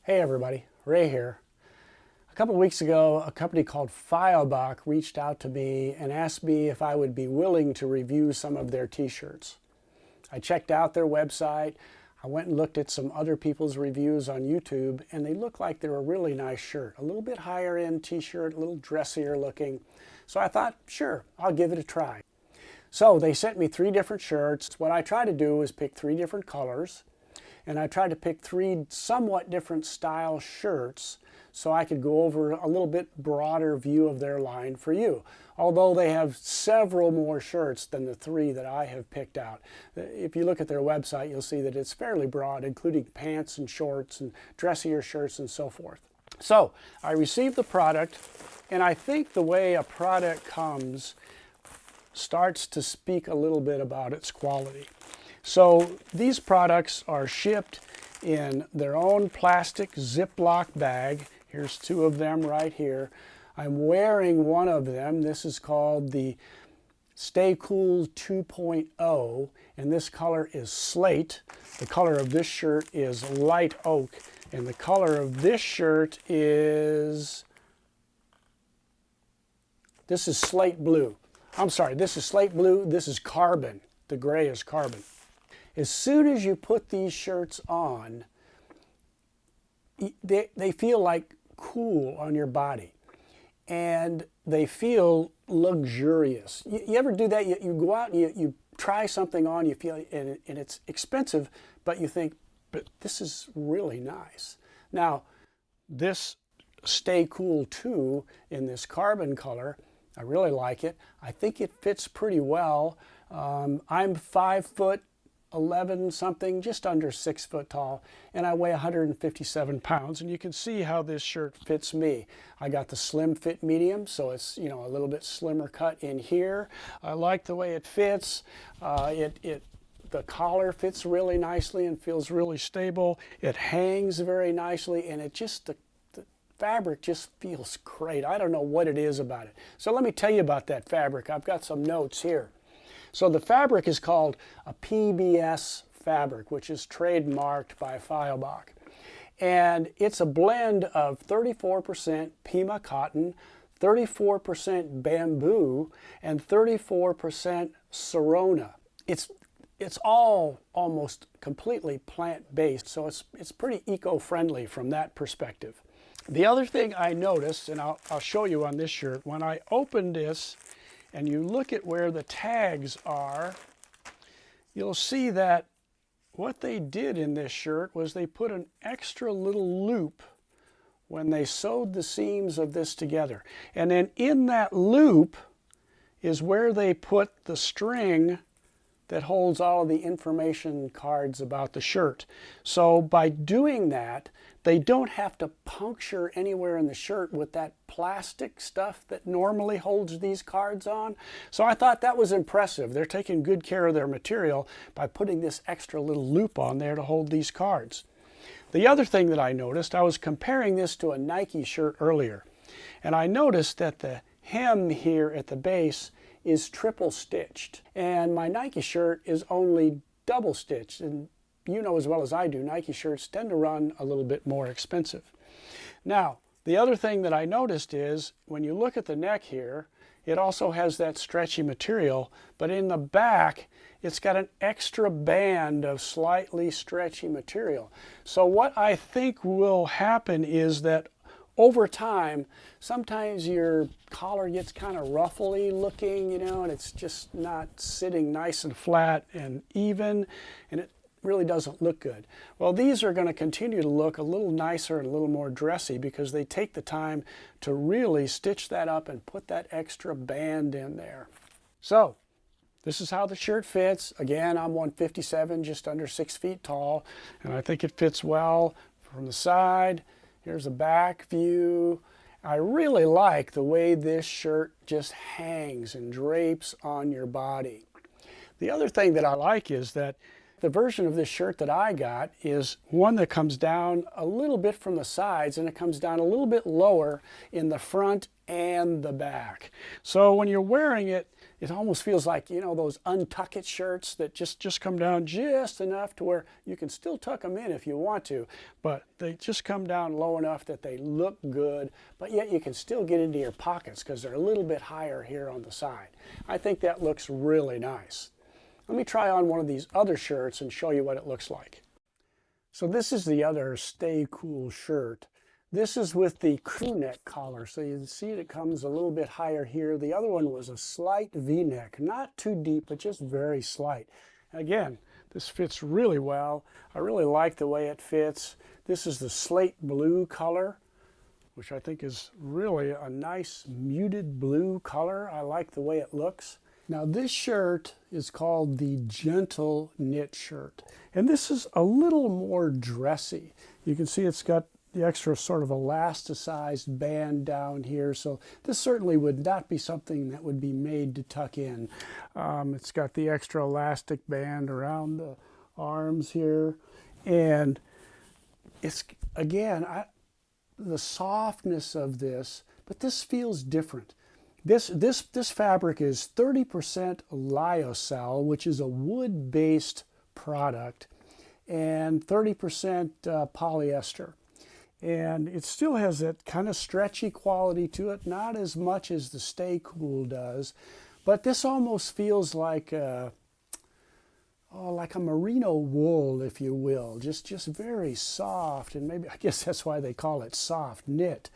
Hey everybody, Ray here. A couple of weeks ago, a company called FIOBOC reached out to me and asked me if I would be willing to review some of their t-shirts. I checked out their website, I went and looked at some other people's reviews on YouTube, and they looked like they were a really nice shirt. A little bit higher end t-shirt, a little dressier looking. So I thought, sure, I'll give it a try. So they sent me 3 different shirts. What I tried to do is pick 3 different colors. And I tried to pick 3 somewhat different style shirts so I could go over a little bit broader view of their line for you. Although they have several more shirts than the 3 that I have picked out. If you look at their website, you'll see that it's fairly broad, including pants and shorts and dressier shirts and so forth. So I received the product, and I think the way a product comes starts to speak a little bit about its quality. So these products are shipped in their own plastic Ziploc bag. Here's 2 of them right here. I'm wearing one of them. This is called the Stay Cool 2.0, and this color is slate. The color of this shirt is light oak, and the color of this shirt is, this is slate blue. I'm sorry, this is slate blue, this is carbon. The gray is carbon. As soon as you put these shirts on, they feel like cool on your body, and they feel luxurious. You ever do that? You go out and you try something on, you feel, and it's expensive, but you think, but this is really nice. Now, this Stay Cool 2 in this carbon color, I really like it. I think it fits pretty well. I'm 5'11" something, just under 6 foot tall, and I weigh 157 pounds, and you can see how this shirt fits me. I got the slim fit medium, so it's, you know, a little bit slimmer cut in here. I like the way it fits. The collar fits really nicely and feels really stable. It hangs very nicely, and it just, the fabric just feels great. I don't know what it is about it. So let me tell you about that fabric. I've got some notes here. So the fabric is called a PBS fabric, which is trademarked by FIOBOC. And it's a blend of 34% Pima cotton, 34% bamboo, and 34% Sorona. It's all almost completely plant-based, so it's pretty eco-friendly from that perspective. The other thing I noticed, and I'll show you on this shirt, when I opened this, and you look at where the tags are, you'll see that what they did in this shirt was they put an extra little loop when they sewed the seams of this together. And then in that loop is where they put the string that holds all of the information cards about the shirt. So by doing that, they don't have to puncture anywhere in the shirt with that plastic stuff that normally holds these cards on. So I thought that was impressive. They're taking good care of their material by putting this extra little loop on there to hold these cards. The other thing that I noticed, I was comparing this to a Nike shirt earlier, and I noticed that the hem here at the base is triple stitched, and my Nike shirt is only double stitched, and you know as well as I do, Nike shirts tend to run a little bit more expensive. Now, the other thing that I noticed is when you look at the neck here, it also has that stretchy material, but in the back it's got an extra band of slightly stretchy material. So what I think will happen is that over time, sometimes your collar gets kind of ruffly looking, you know, and it's just not sitting nice and flat and even, and it really doesn't look good. Well, these are going to continue to look a little nicer and a little more dressy because they take the time to really stitch that up and put that extra band in there. So, this is how the shirt fits. Again, I'm 157, just under 6 feet tall, and I think it fits well from the side. Here's a back view. I really like the way this shirt just hangs and drapes on your body. The other thing that I like is that the version of this shirt that I got is one that comes down a little bit from the sides, and it comes down a little bit lower in the front and the back. So when you're wearing it, It almost feels like, you know, those untuck it shirts that just come down just enough to where you can still tuck them in if you want to, but they just come down low enough that they look good, but yet you can still get into your pockets because they're a little bit higher here on the side. I think that looks really nice. Let me try on one of these other shirts and show you what it looks like. So this is the other Stay Cool shirt. This is with the crew neck collar, so you can see it comes a little bit higher here. The other one was a slight V-neck, not too deep, but just very slight. Again, this fits really well. I really like the way it fits. This is the slate blue color, which I think is really a nice muted blue color. I like the way it looks. Now this shirt is called the Gentle Knit shirt, and this is a little more dressy. You can see it's got the extra sort of elasticized band down here, so this certainly would not be something that would be made to tuck in. It's got the extra elastic band around the arms here, and it's, again, the softness of this, but this feels different. This fabric is 30% lyocell, which is a wood-based product, and 30% polyester. And it still has that kind of stretchy quality to it, not as much as the Stay Cool does, but this almost feels like a merino wool, if you will, just very soft, and maybe I guess that's why they call it soft knit.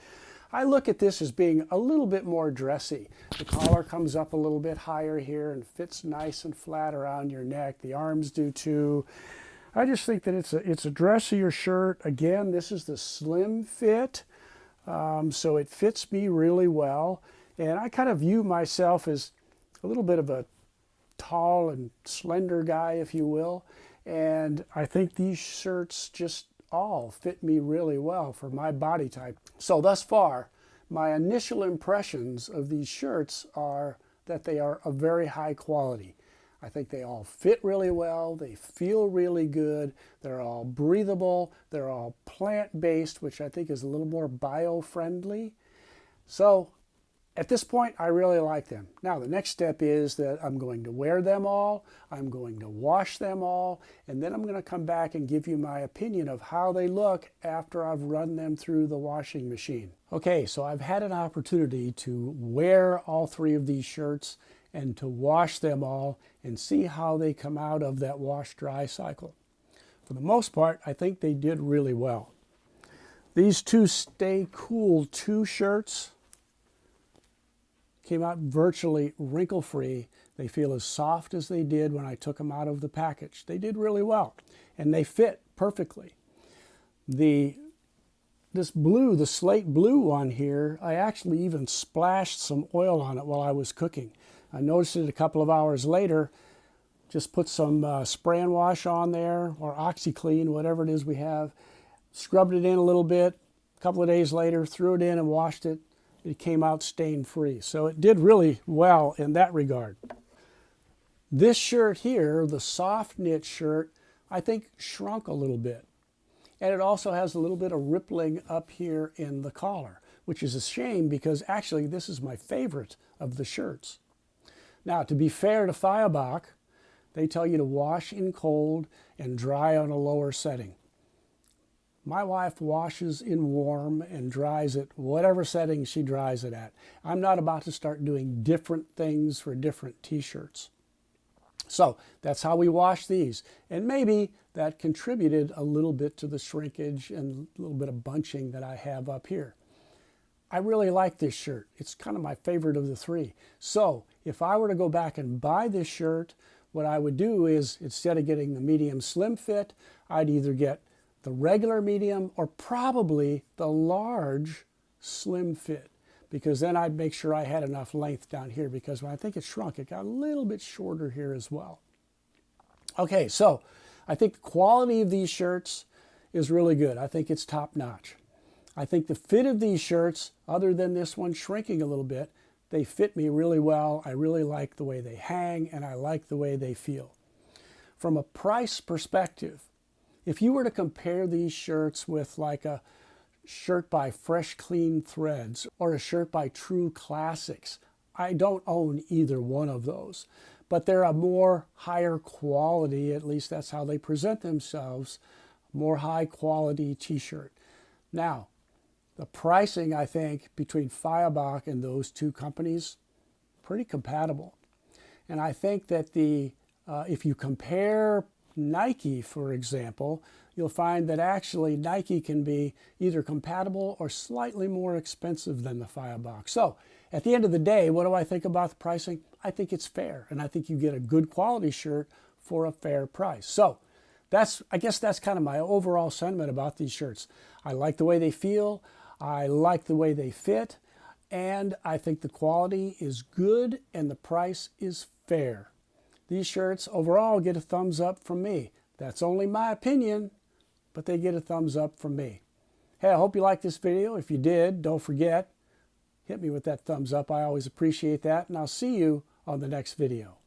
I look at this as being a little bit more dressy. The collar comes up a little bit higher here and fits nice and flat around your neck. The arms do too. I just think that it's a dressier shirt. Again, this is the slim fit, so it fits me really well. And I kind of view myself as a little bit of a tall and slender guy, if you will. And I think these shirts just all fit me really well for my body type. So thus far, my initial impressions of these shirts are that they are of very high quality. I think they all fit really well, they feel really good, they're all breathable, they're all plant-based, which I think is a little more bio-friendly. So at this point, I really like them. Now, the next step is that I'm going to wear them all, I'm going to wash them all, and then I'm going to come back and give you my opinion of how they look after I've run them through the washing machine. Okay, so I've had an opportunity to wear all three of these shirts and to wash them all and see how they come out of that wash-dry cycle. For the most part, I think they did really well. These two Stay Cool 2 shirts came out virtually wrinkle-free. They feel as soft as they did when I took them out of the package. They did really well, and they fit perfectly. This blue, the slate blue one here, I actually even splashed some oil on it while I was cooking. I noticed it a couple of hours later, just put some spray and wash on there, or OxyClean, whatever it is we have, scrubbed it in a little bit, a couple of days later, threw it in and washed it. It came out stain-free. So it did really well in that regard. This shirt here, the soft knit shirt, I think shrunk a little bit. And it also has a little bit of rippling up here in the collar, which is a shame because actually this is my favorite of the shirts. Now, to be fair to FIOBOC, they tell you to wash in cold and dry on a lower setting. My wife washes in warm and dries at whatever setting she dries it at. I'm not about to start doing different things for different t-shirts. So that's how we wash these. And maybe that contributed a little bit to the shrinkage and a little bit of bunching that I have up here. I really like this shirt. It's kind of my favorite of the three. So if I were to go back and buy this shirt, what I would do is, instead of getting the medium slim fit, I'd either get the regular medium or probably the large slim fit, because then I'd make sure I had enough length down here, because when I think it shrunk, it got a little bit shorter here as well. Okay, so I think the quality of these shirts is really good. I think it's top notch. I think the fit of these shirts, other than this one shrinking a little bit, they fit me really well. I really like the way they hang, and I like the way they feel. From a price perspective, if you were to compare these shirts with like a shirt by Fresh Clean Threads or a shirt by True Classics, I don't own either one of those, but they're a more higher quality, at least that's how they present themselves, more high quality t-shirt. Now, the pricing, I think, between FIOBOC and those two companies, pretty compatible. And I think that if you compare Nike, for example, you'll find that actually Nike can be either compatible or slightly more expensive than the FIOBOC. So at the end of the day, what do I think about the pricing? I think it's fair, and I think you get a good quality shirt for a fair price. So I guess that's kind of my overall sentiment about these shirts. I like the way they feel, I like the way they fit, and I think the quality is good and the price is fair. These shirts overall get a thumbs up from me. That's only my opinion, but they get a thumbs up from me. Hey, I hope you liked this video. If you did, don't forget, hit me with that thumbs up. I always appreciate that, and I'll see you on the next video.